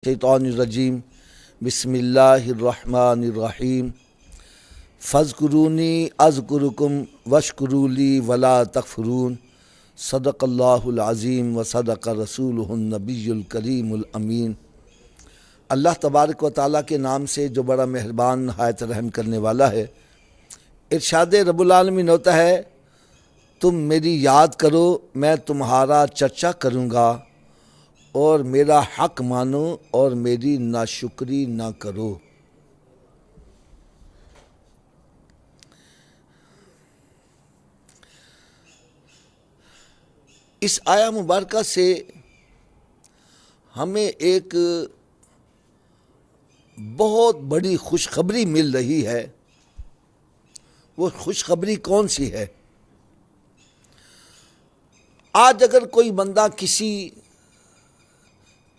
شیطان الرجیم بسم اللہ الرحمن الرحیم فاذکرونی اذکرکم واشکروا لی ولا تکفرون صدق اللہ العظیم و صدق رسولہ النبی الکریم الامین۔ اللہ تبارک و تعالیٰ کے نام سے جو بڑا مہربان نہایت رحم کرنے والا ہے۔ ارشاد رب العالمین ہوتا ہے، تم میری یاد کرو میں تمہارا چرچا کروں گا، اور میرا حق مانو اور میری ناشکری نہ کرو۔ اس آیہ مبارکہ سے ہمیں ایک بہت بڑی خوشخبری مل رہی ہے۔ وہ خوشخبری کون سی ہے؟ آج اگر کوئی بندہ کسی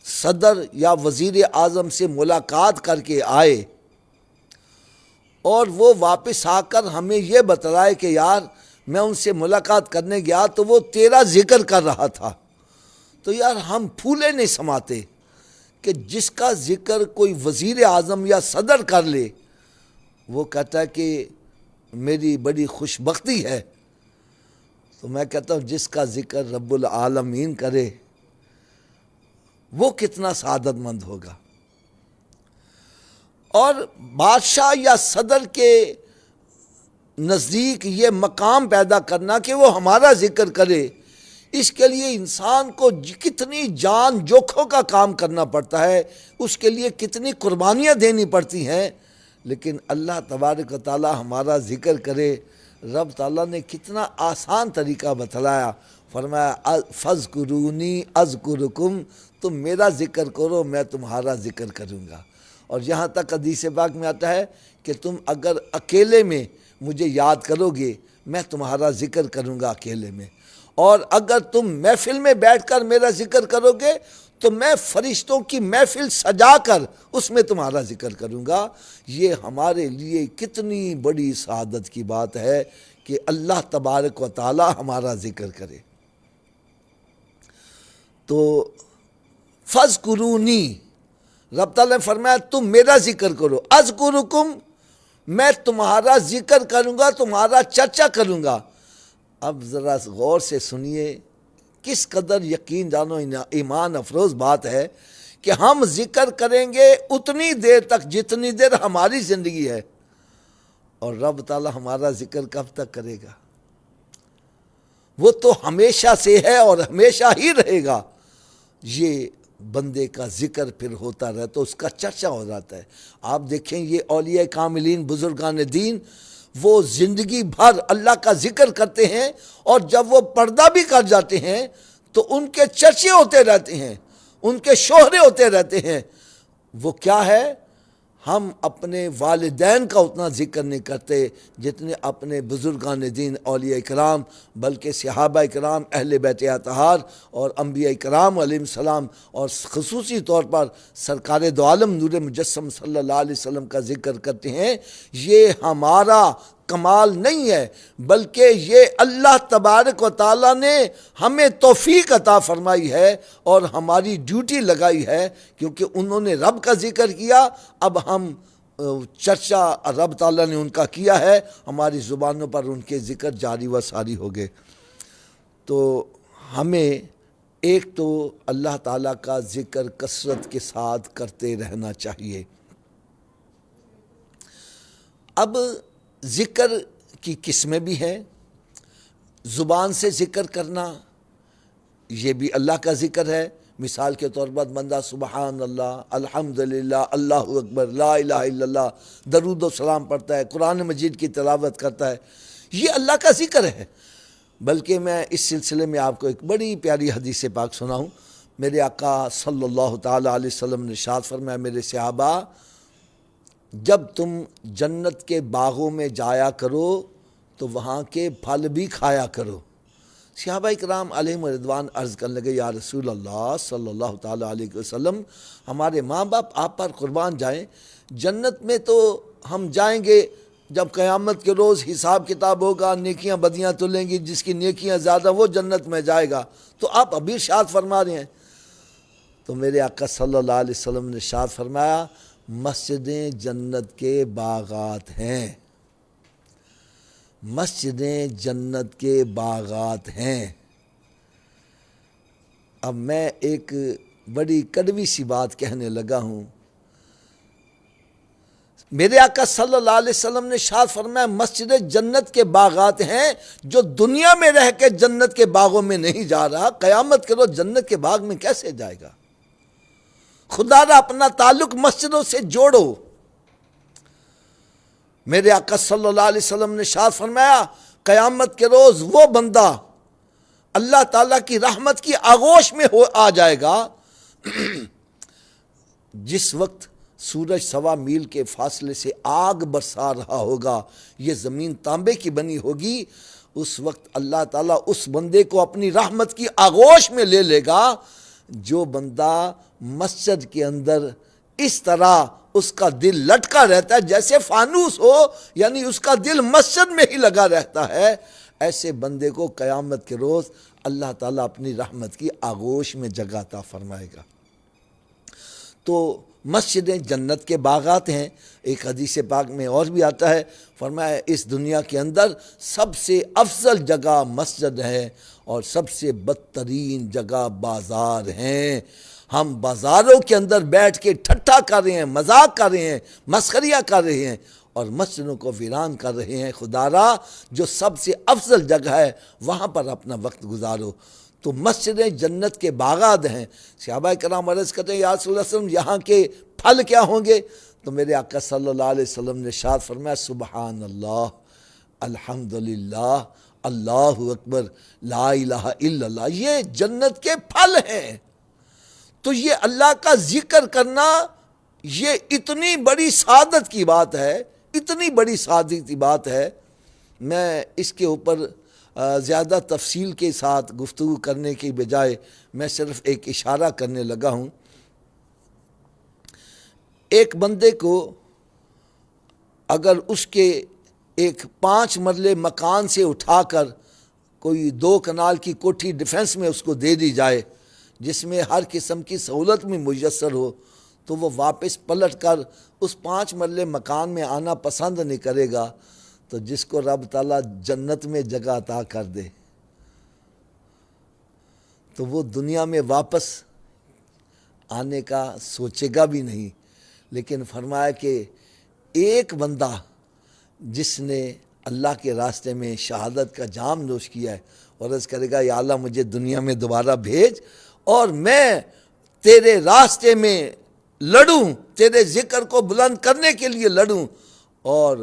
صدر یا وزیر اعظم سے ملاقات کر کے آئے اور وہ واپس آ کر ہمیں یہ بتلائے کہ یار میں ان سے ملاقات کرنے گیا تو وہ تیرا ذکر کر رہا تھا، تو یار ہم پھولے نہیں سماتے کہ جس کا ذکر کوئی وزیر اعظم یا صدر کر لے وہ کہتا ہے کہ میری بڑی خوش بختی ہے۔ تو میں کہتا ہوں جس کا ذکر رب العالمین کرے وہ کتنا سعادت مند ہوگا۔ اور بادشاہ یا صدر کے نزدیک یہ مقام پیدا کرنا کہ وہ ہمارا ذکر کرے، اس کے لیے انسان کو کتنی جان جوکھوں کا کام کرنا پڑتا ہے، اس کے لیے کتنی قربانیاں دینی پڑتی ہیں۔ لیکن اللہ تبارک و تعالی ہمارا ذکر کرے، رب تعالیٰ نے کتنا آسان طریقہ بتلایا، فرمایا فاذکرونی اذکرکم، تم میرا ذکر کرو میں تمہارا ذکر کروں گا۔ اور یہاں تک حدیث پاک میں آتا ہے کہ تم اگر اکیلے میں مجھے یاد کرو گے میں تمہارا ذکر کروں گا اکیلے میں، اور اگر تم محفل میں بیٹھ کر میرا ذکر کرو گے تو میں فرشتوں کی محفل سجا کر اس میں تمہارا ذکر کروں گا۔ یہ ہمارے لیے کتنی بڑی سعادت کی بات ہے کہ اللہ تبارک و تعالی ہمارا ذکر کرے۔ تو فاذکرونی، رب تعالیٰ نے فرمایا تم میرا ذکر کرو، اذکرکم، میں تمہارا ذکر کروں گا، تمہارا چرچا کروں گا۔ اب ذرا غور سے سنیے، کس قدر یقین جانو ایمان افروز بات ہے کہ ہم ذکر کریں گے اتنی دیر تک جتنی دیر ہماری زندگی ہے، اور رب تعالیٰ ہمارا ذکر کب تک کرے گا؟ وہ تو ہمیشہ سے ہے اور ہمیشہ ہی رہے گا۔ یہ بندے کا ذکر پھر ہوتا رہتا، اس کا چرچا ہو جاتا ہے۔ آپ دیکھیں یہ اولیاء کاملین بزرگان دین، وہ زندگی بھر اللہ کا ذکر کرتے ہیں، اور جب وہ پردہ بھی کر جاتے ہیں تو ان کے چرچے ہوتے رہتے ہیں، ان کے شہرے ہوتے رہتے ہیں۔ وہ کیا ہے؟ ہم اپنے والدین کا اتنا ذکر نہیں کرتے جتنے اپنے بزرگان دین اولیاء کرام، بلکہ صحابہ کرام، اہل بیت اطہار اور انبیاء کرام علیہ السلام، اور خصوصی طور پر سرکار دو عالم نور مجسم صلی اللہ علیہ وسلم کا ذکر کرتے ہیں۔ یہ ہمارا کمال نہیں ہے، بلکہ یہ اللہ تبارک و تعالیٰ نے ہمیں توفیق عطا فرمائی ہے اور ہماری ڈیوٹی لگائی ہے، کیونکہ انہوں نے رب کا ذکر کیا، اب ہم چرچا رب تعالیٰ نے ان کا کیا ہے، ہماری زبانوں پر ان کے ذکر جاری و ساری ہو گئے۔ تو ہمیں ایک تو اللہ تعالیٰ کا ذکر کثرت کے ساتھ کرتے رہنا چاہیے۔ اب ذکر کی قسمیں بھی ہیں۔ زبان سے ذکر کرنا یہ بھی اللہ کا ذکر ہے۔ مثال کے طور پر بندہ سبحان اللہ، الحمدللہ، اللہ اکبر، لا الہ الا اللہ، درود و سلام پڑھتا ہے، قرآن مجید کی تلاوت کرتا ہے، یہ اللہ کا ذکر ہے۔ بلکہ میں اس سلسلے میں آپ کو ایک بڑی پیاری حدیث پاک سناؤں۔ میرے آقا صلی اللہ تعالی علیہ وسلم نے ارشاد فرمایا، میرے صحابہ جب تم جنت کے باغوں میں جایا کرو تو وہاں کے پھل بھی کھایا کرو۔ صحابہ اکرام علیہم رضوان عرض کرنے لگے، یا رسول اللہ صلی اللہ تعالیٰ علیہ وسلم، ہمارے ماں باپ آپ پر قربان جائیں، جنت میں تو ہم جائیں گے جب قیامت کے روز حساب کتاب ہوگا، نیکیاں بدیاں تلیں گی، جس کی نیکیاں زیادہ وہ جنت میں جائے گا، تو آپ ابھی ارشاد فرما رہے ہیں۔ تو میرے آقا صلی اللہ علیہ وسلم نے ارشاد فرمایا مسجدیں جنت کے باغات ہیں، مسجدیں جنت کے باغات ہیں۔ اب میں ایک بڑی کڑوی سی بات کہنے لگا ہوں۔ میرے آقا صلی اللہ علیہ وسلم نے ارشاد فرمایا مسجد جنت کے باغات ہیں، جو دنیا میں رہ کے جنت کے باغوں میں نہیں جا رہا، قیامت کے روز جنت کے باغ میں کیسے جائے گا؟ خدا را اپنا تعلق مسجدوں سے جوڑو۔ میرے آقا صلی اللہ علیہ وسلم نے ارشاد فرمایا قیامت کے روز وہ بندہ اللہ تعالیٰ کی رحمت کی آغوش میں آ جائے گا جس وقت سورج 1.25 میل کے فاصلے سے آگ برسا رہا ہوگا، یہ زمین تانبے کی بنی ہوگی، اس وقت اللہ تعالیٰ اس بندے کو اپنی رحمت کی آغوش میں لے لے گا جو بندہ مسجد کے اندر اس طرح اس کا دل لٹکا رہتا ہے جیسے فانوس ہو، یعنی اس کا دل مسجد میں ہی لگا رہتا ہے۔ ایسے بندے کو قیامت کے روز اللہ تعالیٰ اپنی رحمت کی آغوش میں جگہ عطا فرمائے گا۔ تو مسجدیں جنت کے باغات ہیں۔ ایک حدیث پاک میں اور بھی آتا ہے، فرمایا اس دنیا کے اندر سب سے افضل جگہ مسجد ہے اور سب سے بدترین جگہ بازار ہیں۔ ہم بازاروں کے اندر بیٹھ کے ٹھٹھا کر رہے ہیں، مذاق کر رہے ہیں، مسخریہ کر رہے ہیں اور مسجدوں کو ویران کر رہے ہیں۔ خدا را جو سب سے افضل جگہ ہے وہاں پر اپنا وقت گزارو۔ تو مسجدیں جنت کے باغات ہیں۔ صحابہ کرام عرض کرتے ہیں یا رسول اللہ صلی اللہ علیہ وسلم یہاں کے پھل کیا ہوں گے؟ تو میرے آقا صلی اللہ علیہ وسلم نے ارشاد فرمایا سبحان اللہ، الحمدللہ، اللہ اکبر، لا الہ الا اللہ، یہ جنت کے پھل ہیں۔ تو یہ اللہ کا ذکر کرنا یہ اتنی بڑی سعادت کی بات ہے، اتنی بڑی سعادت کی بات ہے۔ میں اس کے اوپر زیادہ تفصیل کے ساتھ گفتگو کرنے کی بجائے میں صرف ایک اشارہ کرنے لگا ہوں۔ ایک بندے کو اگر اس کے ایک 5 مرلے مکان سے اٹھا کر کوئی 2 کنال کی کوٹھی ڈیفنس میں اس کو دے دی جائے جس میں ہر قسم کی سہولت میں میسر ہو، تو وہ واپس پلٹ کر اس 5 مرلے مکان میں آنا پسند نہیں کرے گا۔ تو جس کو رب تعالیٰ جنت میں جگہ عطا کر دے تو وہ دنیا میں واپس آنے کا سوچے گا بھی نہیں۔ لیکن فرمایا کہ ایک بندہ جس نے اللہ کے راستے میں شہادت کا جام نوش کیا ہے اور عرض کرے گا یا اللہ مجھے دنیا میں دوبارہ بھیج اور میں تیرے راستے میں لڑوں، تیرے ذکر کو بلند کرنے کے لیے لڑوں اور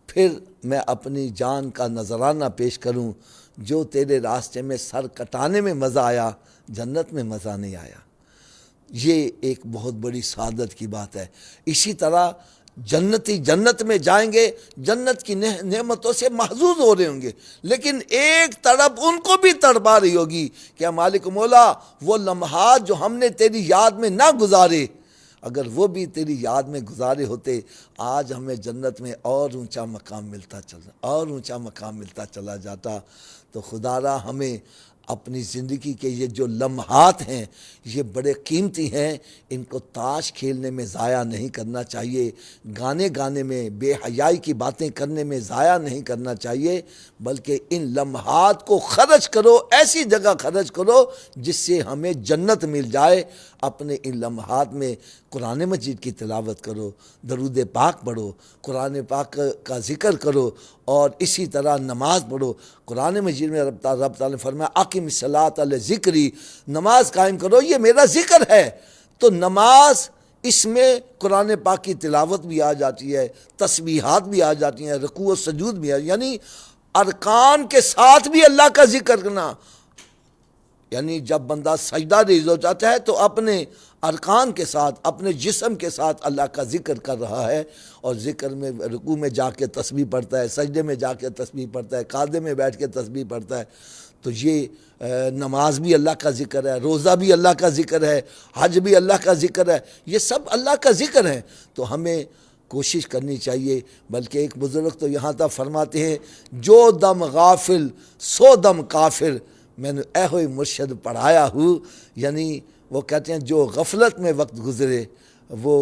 پھر میں اپنی جان کا نذرانہ پیش کروں، جو تیرے راستے میں سر کٹانے میں مزہ آیا جنت میں مزہ نہیں آیا۔ یہ ایک بہت بڑی سعادت کی بات ہے۔ اسی طرح جنتی جنت میں جائیں گے، جنت کی نعمتوں سے محظوظ ہو رہے ہوں گے، لیکن ایک تڑپ ان کو بھی تڑپا رہی ہوگی کہ مالک مولا وہ لمحات جو ہم نے تیری یاد میں نہ گزارے، اگر وہ بھی تیری یاد میں گزارے ہوتے آج ہمیں جنت میں اور اونچا مقام ملتا چلا جاتا۔ تو خدا را ہمیں اپنی زندگی کے یہ جو لمحات ہیں یہ بڑے قیمتی ہیں، ان کو تاش کھیلنے میں ضائع نہیں کرنا چاہیے، گانے میں، بے حیائی کی باتیں کرنے میں ضائع نہیں کرنا چاہیے، بلکہ ان لمحات کو خرچ کرو، ایسی جگہ خرچ کرو جس سے ہمیں جنت مل جائے۔ اپنے ان لمحات میں قرآن مجید کی تلاوت کرو، درود پاک پڑھو، قرآن پاک کا ذکر کرو اور اسی طرح نماز پڑھو۔ قرآن مجید میں رب تعالیٰ نے فرمایا اقم الصلاۃ لذکری، نماز قائم کرو، یہ میرا ذکر ہے۔ تو نماز اس میں قرآن پاک کی تلاوت بھی آ جاتی ہے، تسبیحات بھی آ جاتی ہیں، رکوع و سجود بھی یعنی ارکان کے ساتھ بھی اللہ کا ذکر کرنا۔ یعنی جب بندہ سجدہ ریز ہو جاتا ہے تو اپنے ارکان کے ساتھ، اپنے جسم کے ساتھ اللہ کا ذکر کر رہا ہے، اور ذکر میں رکوع میں جا کے تسبیح پڑھتا ہے، سجدے میں جا کے تسبیح پڑھتا ہے، قعدے میں بیٹھ کے تسبیح پڑھتا ہے۔ تو یہ نماز بھی اللہ کا ذکر ہے، روزہ بھی اللہ کا ذکر ہے، حج بھی اللہ کا ذکر ہے، یہ سب اللہ کا ذکر ہے۔ تو ہمیں کوشش کرنی چاہیے۔ بلکہ ایک بزرگ تو یہاں تک فرماتے ہیں جو دم غافل سو دم کافر، میں نے اے ہوئے مرشد پڑھایا ہوں، یعنی وہ کہتے ہیں جو غفلت میں وقت گزرے وہ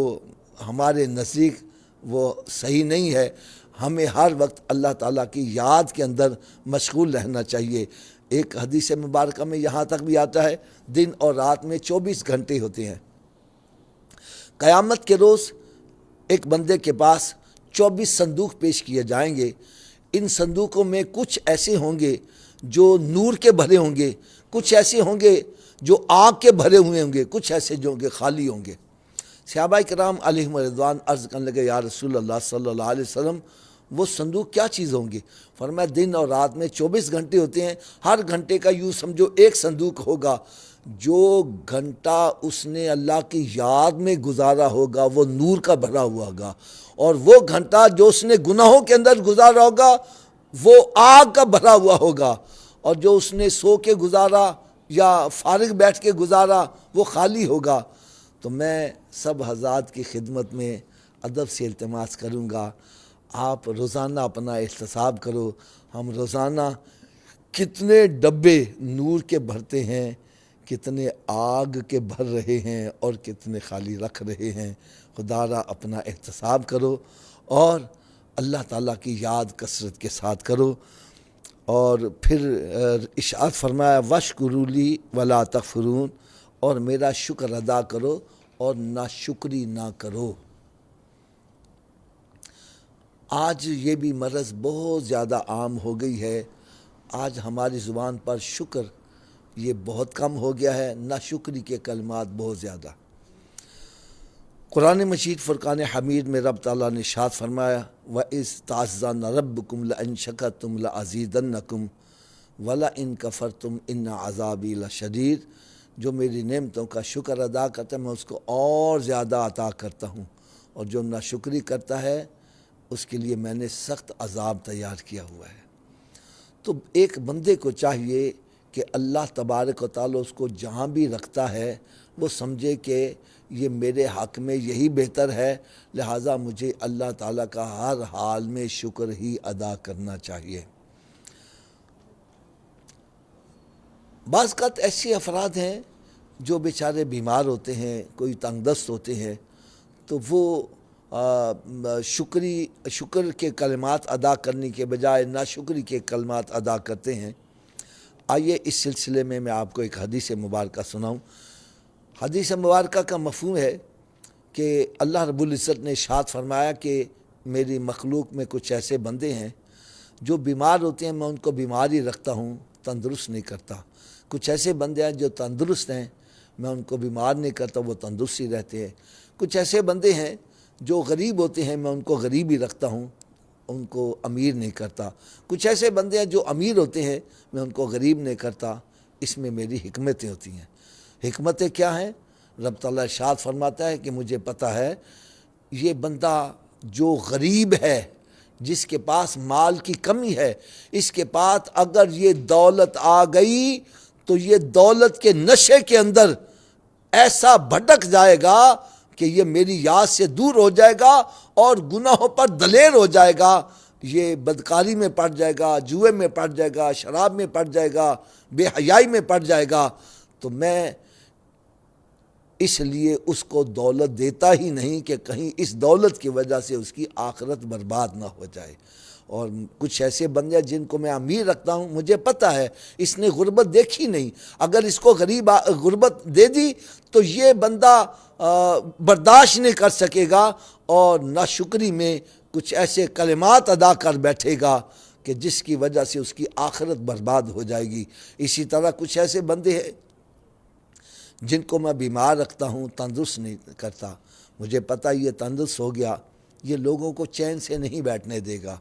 ہمارے نزدیک وہ صحیح نہیں ہے. ہمیں ہر وقت اللہ تعالیٰ کی یاد کے اندر مشغول رہنا چاہیے. ایک حدیث مبارکہ میں یہاں تک بھی آتا ہے دن اور رات میں 24 گھنٹے ہوتے ہیں. قیامت کے روز ایک بندے کے پاس 24 صندوق پیش کیے جائیں گے. ان صندوقوں میں کچھ ایسے ہوں گے جو نور کے بھرے ہوں گے, کچھ ایسے ہوں گے جو آگ کے بھرے ہوئے ہوں گے, کچھ ایسے جو ہوں گے خالی ہوں گے. صحابہ کرام علیہم رضوان عرض کرنے لگے یا رسول اللہ صلی اللہ علیہ وسلم وہ صندوق کیا چیز ہوں گی؟ فرمایا دن اور رات میں 24 گھنٹے ہوتے ہیں, ہر گھنٹے کا یوں سمجھو ایک صندوق ہوگا. جو گھنٹہ اس نے اللہ کی یاد میں گزارا ہوگا وہ نور کا بھرا ہوا ہوگا, اور وہ گھنٹہ جو اس نے گناہوں کے اندر گزارا ہوگا وہ آگ کا بھرا ہوا ہوگا, اور جو اس نے سو کے گزارا یا فارغ بیٹھ کے گزارا وہ خالی ہوگا. تو میں سب حضرات کی خدمت میں ادب سے التماس کروں گا آپ روزانہ اپنا احتساب کرو. ہم روزانہ کتنے ڈبے نور کے بھرتے ہیں, کتنے آگ کے بھر رہے ہیں اور کتنے خالی رکھ رہے ہیں. خدا را اپنا احتساب کرو اور اللہ تعالیٰ کی یاد کثرت کے ساتھ کرو. اور پھر ارشاد فرمایا واشکروا لی ولا تکفرون, اور میرا شکر ادا کرو اور ناشکری نہ کرو. آج یہ بھی مرض بہت زیادہ عام ہو گئی ہے. آج ہماری زبان پر شکر یہ بہت کم ہو گیا ہے, ناشکری کے کلمات بہت زیادہ. قرآن مجید فرقان حمید میں رب تعالیٰ نے ارشاد فرمایا وَإِذْ تَعَذَّنَ رَبُّكُمْ لَإِن شَكَرْتُمْ لَأَزِيدَنَّكُمْ وَلَئِن كَفَرْتُمْ إِنَّ عَذَابِي لَشَدِيدٌ. جو میری نعمتوں کا شکر ادا کرتا ہے میں اس کو اور زیادہ عطا کرتا ہوں, اور جو ناشکری کرتا ہے اس کے لیے میں نے سخت عذاب تیار کیا ہوا ہے. تو ایک بندے کو چاہیے کہ اللہ تبارک و تعالیٰ اس کو جہاں بھی رکھتا ہے وہ سمجھے کہ یہ میرے حق میں یہی بہتر ہے, لہٰذا مجھے اللہ تعالیٰ کا ہر حال میں شکر ہی ادا کرنا چاہیے. بعض اوقات ایسے افراد ہیں جو بیچارے بیمار ہوتے ہیں, کوئی تنگ دست ہوتے ہیں, تو وہ شکر کے کلمات ادا کرنے کے بجائے ناشکری کے کلمات ادا کرتے ہیں. آئیے اس سلسلے میں آپ کو ایک حدیث مبارکہ سناؤں. حدیث مبارکہ کا مفہوم ہے کہ اللہ رب العزت نے ارشاد فرمایا کہ میری مخلوق میں کچھ ایسے بندے ہیں جو بیمار ہوتے ہیں میں ان کو بیمار ہی رکھتا ہوں, تندرست نہیں کرتا. کچھ ایسے بندے ہیں جو تندرست ہیں میں ان کو بیمار نہیں کرتا, وہ تندرست ہی رہتے ہیں. کچھ ایسے بندے ہیں جو غریب ہوتے ہیں میں ان کو غریب ہی رکھتا ہوں, ان کو امیر نہیں کرتا. کچھ ایسے بندے ہیں جو امیر ہوتے ہیں میں ان کو غریب نہیں کرتا. اس میں میری حکمتیں ہوتی ہیں. حکمتیں کیا ہیں؟ رب تعالیٰ ارشاد فرماتا ہے کہ مجھے پتہ ہے یہ بندہ جو غریب ہے, جس کے پاس مال کی کمی ہے, اس کے پاس اگر یہ دولت آ گئی تو یہ دولت کے نشے کے اندر ایسا بھٹک جائے گا کہ یہ میری یاد سے دور ہو جائے گا اور گناہوں پر دلیر ہو جائے گا. یہ بدکاری میں پڑ جائے گا, جوئے میں پڑ جائے گا, شراب میں پڑ جائے گا, بے حیائی میں پڑ جائے گا. تو میں اس لیے اس کو دولت دیتا ہی نہیں کہ کہیں اس دولت کی وجہ سے اس کی آخرت برباد نہ ہو جائے. اور کچھ ایسے بندے جن کو میں امیر رکھتا ہوں مجھے پتہ ہے اس نے غربت دیکھی نہیں, اگر اس کو غربت دے دی تو یہ بندہ برداشت نہیں کر سکے گا اور ناشکری میں کچھ ایسے کلمات ادا کر بیٹھے گا کہ جس کی وجہ سے اس کی آخرت برباد ہو جائے گی. اسی طرح کچھ ایسے بندے ہیں جن کو میں بیمار رکھتا ہوں, تندرست نہیں کرتا. مجھے پتہ یہ تندرست ہو گیا یہ لوگوں کو چین سے نہیں بیٹھنے دے گا,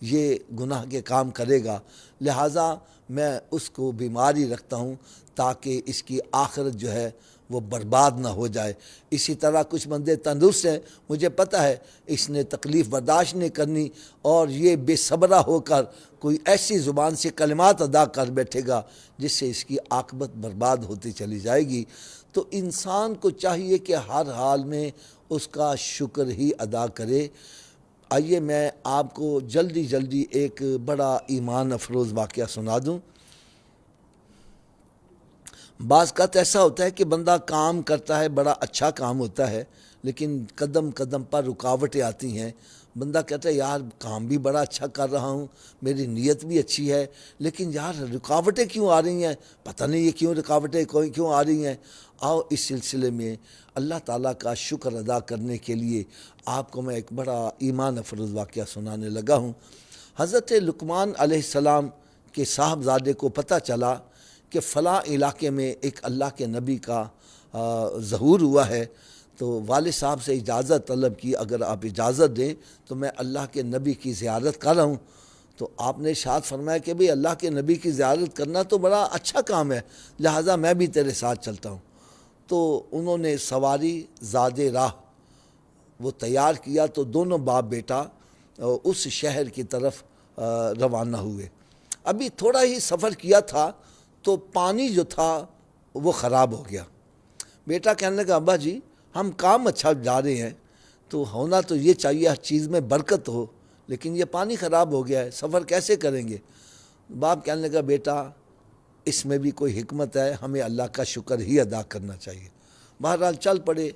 یہ گناہ کے کام کرے گا, لہٰذا میں اس کو بیمار ہی رکھتا ہوں تاکہ اس کی آخرت جو ہے وہ برباد نہ ہو جائے. اسی طرح کچھ بندے تندرست ہیں, مجھے پتہ ہے اس نے تکلیف برداشت نہیں کرنی اور یہ بے صبرہ ہو کر کوئی ایسی زبان سے کلمات ادا کر بیٹھے گا جس سے اس کی عاقبت برباد ہوتی چلی جائے گی. تو انسان کو چاہیے کہ ہر حال میں اس کا شکر ہی ادا کرے. آئیے میں آپ کو جلدی ایک بڑا ایمان افروز واقعہ سنا دوں. بعض کا تو ایسا ہوتا ہے کہ بندہ کام کرتا ہے، بڑا اچھا کام ہوتا ہے، لیکن قدم قدم پر رکاوٹیں آتی ہیں. بندہ کہتا ہے یار کام بھی بڑا اچھا کر رہا ہوں، میری نیت بھی اچھی ہے، لیکن یار رکاوٹیں کیوں آ رہی ہیں؟ پتہ نہیں یہ کیوں رکاوٹیں کیوں آ رہی ہیں. آؤ اس سلسلے میں اللہ تعالیٰ کا شکر ادا کرنے کے لیے آپ کو میں ایک بڑا ایمان افروز واقعہ سنانے لگا ہوں. حضرت لقمان علیہ السلام کے صاحبزادے کو پتہ چلا کہ فلاں علاقے میں ایک اللہ کے نبی کا ظہور ہوا ہے. تو والد صاحب سے اجازت طلب کی، اگر آپ اجازت دیں تو میں اللہ کے نبی کی زیارت کر رہا ہوں. تو آپ نے ارشاد فرمایا کہ بھئی اللہ کے نبی کی زیارت کرنا تو بڑا اچھا کام ہے، لہٰذا میں بھی تیرے ساتھ چلتا ہوں. تو انہوں نے سواری زاد راہ وہ تیار کیا، تو دونوں باپ بیٹا اس شہر کی طرف روانہ ہوئے. ابھی تھوڑا ہی سفر کیا تھا تو پانی جو تھا وہ خراب ہو گیا. بیٹا کہنے لگا ابا جی ہم کام اچھا جا رہے ہیں، تو ہونا تو یہ چاہیے ہر چیز میں برکت ہو، لیکن یہ پانی خراب ہو گیا ہے، سفر کیسے کریں گے؟ باپ کہنے لگا بیٹا اس میں بھی کوئی حکمت ہے، ہمیں اللہ کا شکر ہی ادا کرنا چاہیے. بہرحال چل پڑے.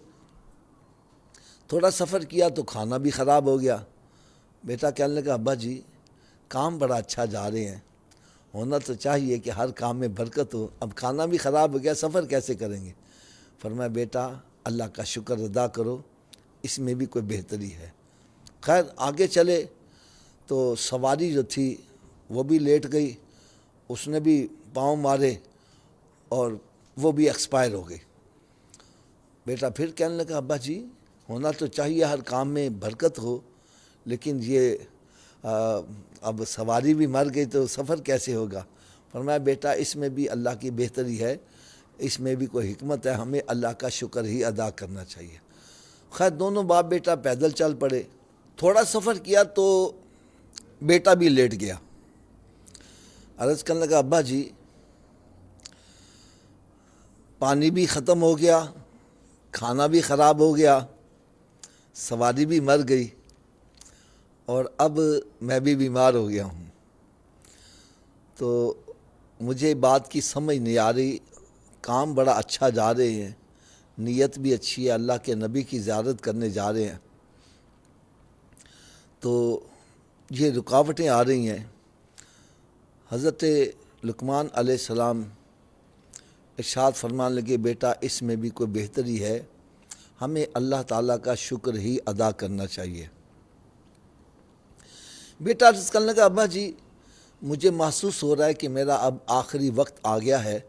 تھوڑا سفر کیا تو کھانا بھی خراب ہو گیا. بیٹا کہنے لگا ابا جی کام بڑا اچھا جا رہے ہیں، ہونا تو چاہیے کہ ہر کام میں برکت ہو، اب کھانا بھی خراب ہو گیا، سفر کیسے کریں گے؟ فرمایا بیٹا اللہ کا شکر ادا کرو، اس میں بھی کوئی بہتری ہے. خیر آگے چلے تو سواری جو تھی وہ بھی لیٹ گئی، اس نے بھی پاؤں مارے اور وہ بھی ایکسپائر ہو گئی. بیٹا پھر کہنے لگا ابا جی ہونا تو چاہیے ہر کام میں برکت ہو، لیکن یہ اب سواری بھی مر گئی تو سفر کیسے ہوگا؟ فرمایا بیٹا اس میں بھی اللہ کی بہتری ہے، اس میں بھی کوئی حکمت ہے، ہمیں اللہ کا شکر ہی ادا کرنا چاہیے. خیر دونوں باپ بیٹا پیدل چل پڑے. تھوڑا سفر کیا تو بیٹا بھی لیٹ گیا. عرض کرنے لگا ابا جی پانی بھی ختم ہو گیا، کھانا بھی خراب ہو گیا، سواری بھی مر گئی، اور اب میں بھی بیمار ہو گیا ہوں. تو مجھے بات کی سمجھ نہیں آ رہی، کام بڑا اچھا جا رہے ہیں، نیت بھی اچھی ہے، اللہ کے نبی کی زیارت کرنے جا رہے ہیں، تو یہ رکاوٹیں آ رہی ہیں. حضرت لقمان علیہ السلام ارشاد فرمان لگے بیٹا اس میں بھی کوئی بہتری ہے، ہمیں اللہ تعالیٰ کا شکر ہی ادا کرنا چاہیے. بیٹا عرض کرنے لگا ابا جی مجھے محسوس ہو رہا ہے کہ میرا اب آخری وقت آ گیا ہے،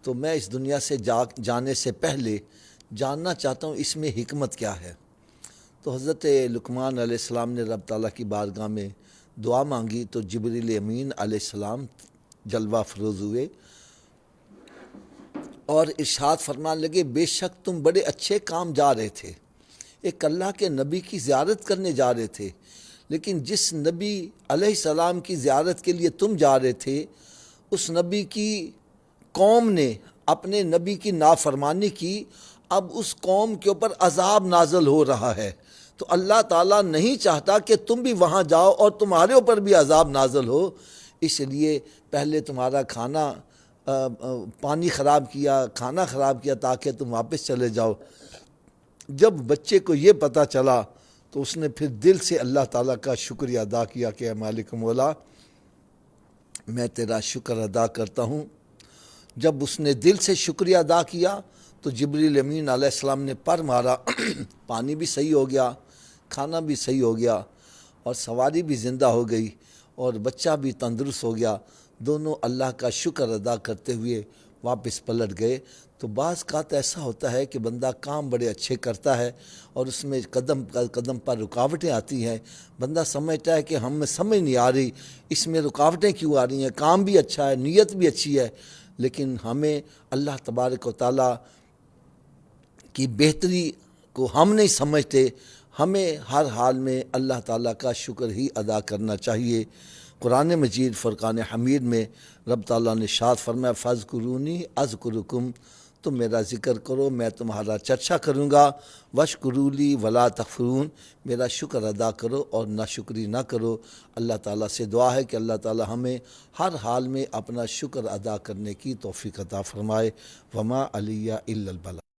تو میں اس دنیا سے جانے سے پہلے جاننا چاہتا ہوں اس میں حکمت کیا ہے. تو حضرت لقمان علیہ السلام نے رب تعالیٰ کی بارگاہ میں دعا مانگی، تو جبریل امین علیہ السلام جلوہ افروز ہوئے اور ارشاد فرمان لگے بے شک تم بڑے اچھے کام جا رہے تھے، ایک اللہ کے نبی کی زیارت کرنے جا رہے تھے، لیکن جس نبی علیہ السلام کی زیارت کے لیے تم جا رہے تھے اس نبی کی قوم نے اپنے نبی کی نافرمانی کی، اب اس قوم کے اوپر عذاب نازل ہو رہا ہے. تو اللہ تعالیٰ نہیں چاہتا کہ تم بھی وہاں جاؤ اور تمہارے اوپر بھی عذاب نازل ہو، اس لیے پہلے تمہارا پانی خراب کیا، کھانا خراب کیا تاکہ تم واپس چلے جاؤ. جب بچے کو یہ پتہ چلا تو اس نے پھر دل سے اللہ تعالیٰ کا شکریہ ادا کیا کہ اے مالک مولا میں تیرا شکر ادا کرتا ہوں. جب اس نے دل سے شکریہ ادا کیا تو جبریل امین علیہ السلام نے پر مارا، پانی بھی صحیح ہو گیا، کھانا بھی صحیح ہو گیا، اور سواری بھی زندہ ہو گئی، اور بچہ بھی تندرست ہو گیا. دونوں اللہ کا شکر ادا کرتے ہوئے واپس پلٹ گئے. تو بعض کا ایسا ہوتا ہے کہ بندہ کام بڑے اچھے کرتا ہے اور اس میں قدم قدم پر رکاوٹیں آتی ہیں، بندہ سمجھتا ہے کہ ہمیں سمجھ نہیں آ رہی اس میں رکاوٹیں کیوں آ رہی ہیں، کام بھی اچھا ہے، نیت بھی اچھی ہے، لیکن ہمیں اللہ تبارک و تعالیٰ کی بہتری کو ہم نہیں سمجھتے. ہمیں ہر حال میں اللہ تعالیٰ کا شکر ہی ادا کرنا چاہیے. قرآن مجید فرقان حمید میں رب تعالیٰ نے ارشاد فرمایا فاذکرونی اذکرکم، تم میرا ذکر کرو میں تمہارا چرچا کروں گا، وشکرولی ولا تکفرون، میرا شکر ادا کرو اور ناشکری نہ کرو۔ اللہ تعالیٰ سے دعا ہے کہ اللہ تعالیٰ ہمیں ہر حال میں اپنا شکر ادا کرنے کی توفیق عطا فرمائے۔ وما علیہ الا البلاغ۔